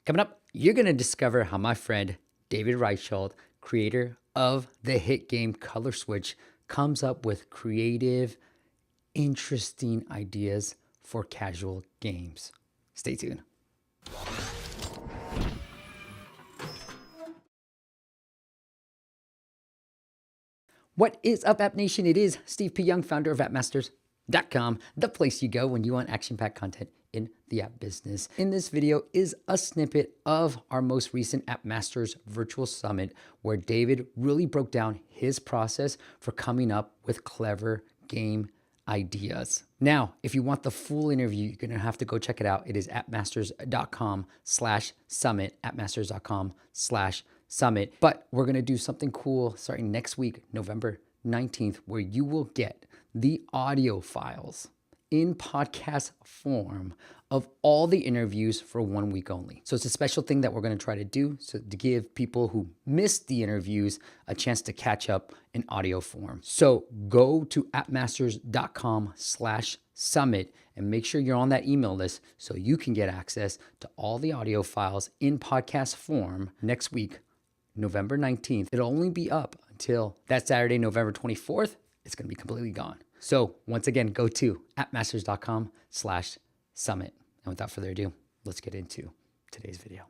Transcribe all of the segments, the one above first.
Coming up, you're going to discover how my friend David Reichelt, creator of the hit game Color Switch, comes up with creative, interesting ideas for casual games. Stay tuned. What is up, App Nation? It is Steve P. Young, founder of appmasters.com, the place you go when you want action-packed content in the app business. In this video is a snippet of our most recent App Masters Virtual Summit, where David really broke down his process for coming up with clever game ideas. Now, if you want the full interview, you're gonna have to go check it out. It is appmasters.com/summit, appmasters.com/summit. But we're gonna do something cool starting next week, November 19th, where you will get the audio files in podcast form of all the interviews for 1 week only. So it's a special thing that we're going to try to do so to give people who missed the interviews a chance to catch up in audio form. So go to appmasters.com/summit and make sure you're on that email list so you can get access to all the audio files in podcast form next week, November 19th. It'll only be up until that Saturday, November 24th. It's going to be completely gone. So once again, go to appmasters.com/summit. And without further ado, let's get into today's video.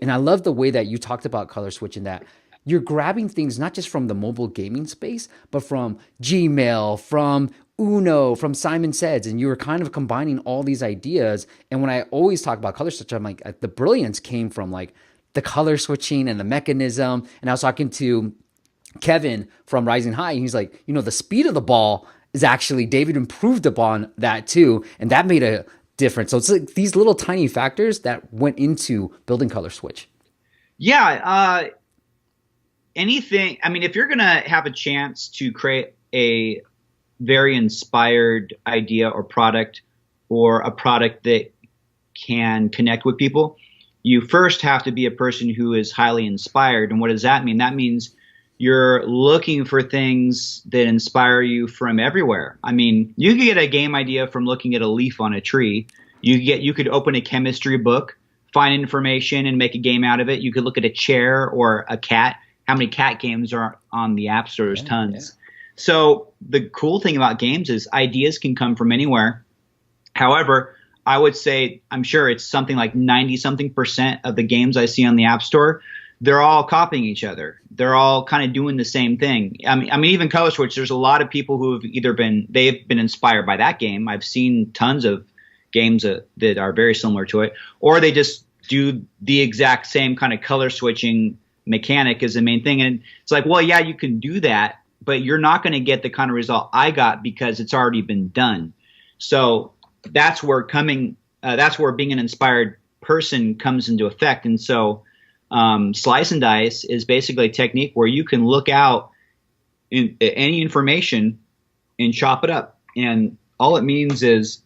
And I love the way that you talked about Color Switch, in that you're grabbing things not just from the mobile gaming space, but from Gmail, from Uno, from Simon Says, and you were kind of combining all these ideas. And when I always talk about Color Switch, I'm like, the brilliance came from like the color switching and the mechanism. And I was talking to Kevin from Rising High, and he's like, the speed of the ball is actually, David improved upon that too, and that made a difference. So it's like these little tiny factors that went into building Color Switch. Yeah, anything. I mean, if you're going to have a chance to create a very inspired idea or product, or a product that can connect with people, you first have to be a person who is highly inspired. And what does that mean? That means you're looking for things that inspire you from everywhere. I mean, you could get a game idea from looking at a leaf on a tree. You could open a chemistry book, find information, and make a game out of it. You could look at a chair or a cat. How many cat games are on the App Store? There's tons. Yeah. So the cool thing about games is ideas can come from anywhere. However, I would say, I'm sure it's something like 90-something% of the games I see on the App Store, they're all copying each other. They're all kind of doing the same thing. I mean, even Color Switch, there's a lot of people who have they've been inspired by that game. I've seen tons of games that are very similar to it, or they just do the exact same kind of color switching mechanic as the main thing. And it's like, well, yeah, you can do that, but you're not going to get the kind of result I got because it's already been done. So that's where being an inspired person comes into effect. And so slice and dice is basically a technique where you can look out any information and chop it up. And all it means is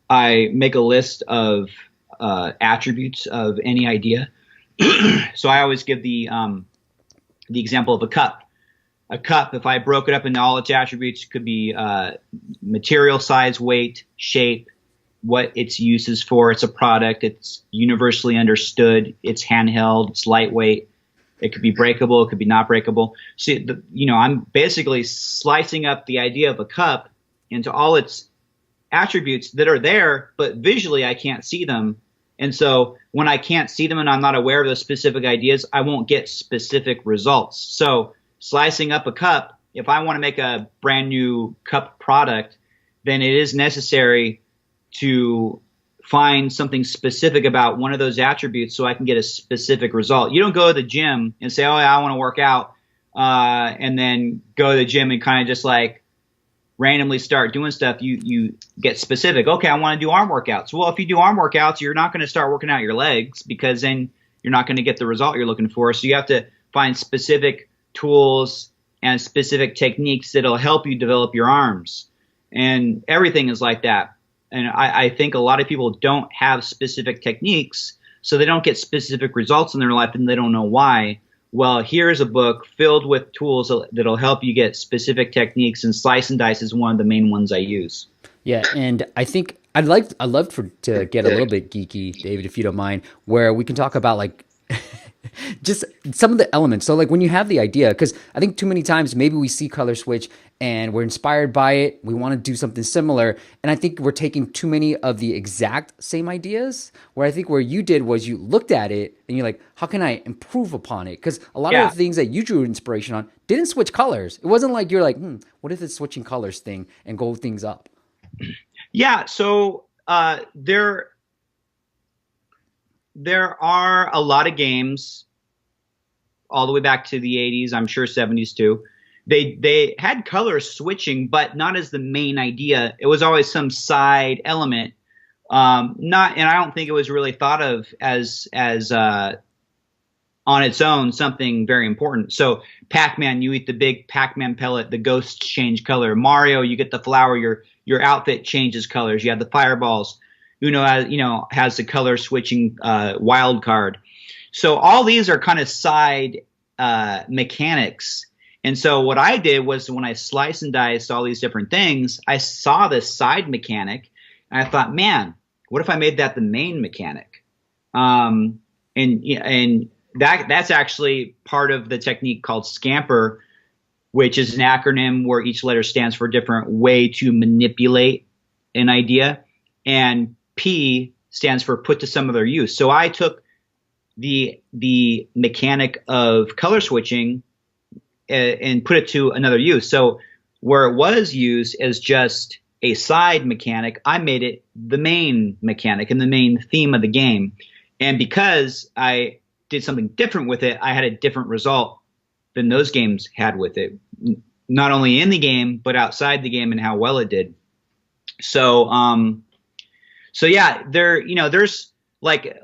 I make a list of attributes of any idea. So I always give the example of a cup. A cup, if I broke it up into all its attributes, could be material, size, weight, shape, what its use is for. It's a product. It's universally understood. It's handheld. It's lightweight. It could be breakable. It could be not breakable. So, I'm basically slicing up the idea of a cup into all its attributes that are there, but visually I can't see them. And so when I can't see them and I'm not aware of those specific ideas, I won't get specific results. So slicing up a cup, if I want to make a brand new cup product, then it is necessary to find something specific about one of those attributes so I can get a specific result. You don't go to the gym and say, oh, yeah, I want to work out, and then go to the gym and kind of just like randomly start doing stuff. You get specific. Okay, I want to do arm workouts. Well, if you do arm workouts, you're not going to start working out your legs, because then you're not going to get the result you're looking for. So you have to find specific tools and specific techniques that'll help you develop your arms. And everything is like that. And I think a lot of people don't have specific techniques, so they don't get specific results in their life, and they don't know why. Well, here's a book filled with tools that'll help you get specific techniques, and slice and dice is one of the main ones I use. Yeah, and I think I'd love to get a little bit geeky, David, if you don't mind, where we can talk about like just some of the elements. So like when you have the idea, because I think too many times maybe we see color switch and we're inspired by it, we want to do something similar, and I think we're taking too many of the exact same ideas. Where I think where you did was you looked at it and you're like, how can I improve upon it? Because a lot of Yeah. the things that you drew inspiration on didn't switch colors. It wasn't like you're like, what if it's switching colors thing and go things up. Yeah. So there are a lot of games all the way back to the 80s, I'm sure 70s too. They had color switching, but not as the main idea. It was always some side element. Not, and I don't think it was really thought of as on its own something very important. So Pac-Man, you eat the big Pac-Man pellet, the ghosts change color. Mario, you get the flower, your outfit changes colors. You have the fireballs. Uno has the color switching wild card. So all these are kind of side mechanics. And so what I did was when I sliced and diced all these different things, I saw this side mechanic and I thought, man, what if I made that the main mechanic? And that's actually part of the technique called Scamper, which is an acronym where each letter stands for a different way to manipulate an idea. And P stands for put to some other use. So I took the mechanic of color switching and put it to another use. So where it was used as just a side mechanic, I made it the main mechanic and the main theme of the game. And because I did something different with it, I had a different result than those games had with it, not only in the game, but outside the game and how well it did. So, so yeah, there's like,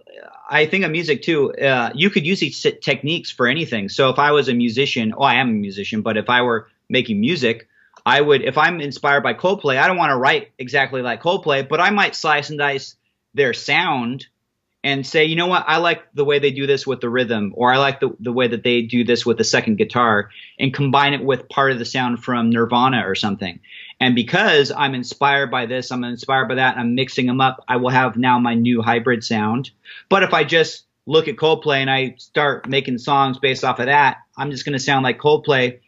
I think of music too. You could use these techniques for anything. So if I was a musician, I am a musician, but if I were making music, I would, if I'm inspired by Coldplay, I don't want to write exactly like Coldplay, but I might slice and dice their sound and say, you know what, I like the way they do this with the rhythm, or I like the way that they do this with the second guitar, and combine it with part of the sound from Nirvana or something. And because I'm inspired by this, I'm inspired by that, and I'm mixing them up, I will have now my new hybrid sound. But if I just look at Coldplay and I start making songs based off of that, I'm just going to sound like Coldplay.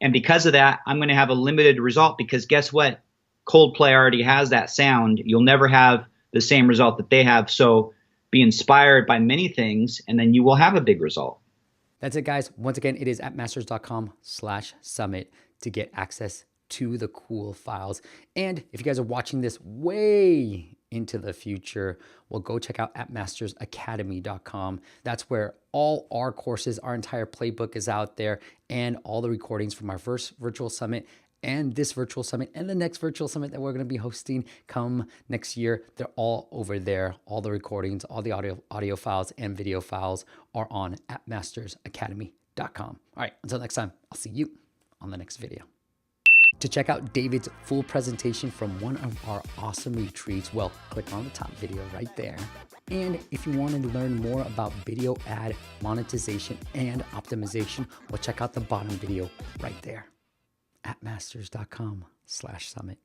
And because of that, I'm going to have a limited result, because guess what? Coldplay already has that sound. You'll never have the same result that they have. So be inspired by many things, and then you will have a big result. That's it, guys. Once again, it is appmasters.com/summit to get access to the cool files. And if you guys are watching this way into the future, well, go check out appmastersacademy.com. That's where all our courses, our entire playbook is out there, and all the recordings from our first virtual summit and this virtual summit and the next virtual summit that we're going to be hosting come next year. They're all over there. All the recordings, all the audio files and video files are on appmastersacademy.com. All right, until next time, I'll see you on the next video. To check out David's full presentation from one of our awesome retreats, well, click on the top video right there. And if you want to learn more about video ad monetization and optimization, well, check out the bottom video right there. appmasters.com/summit.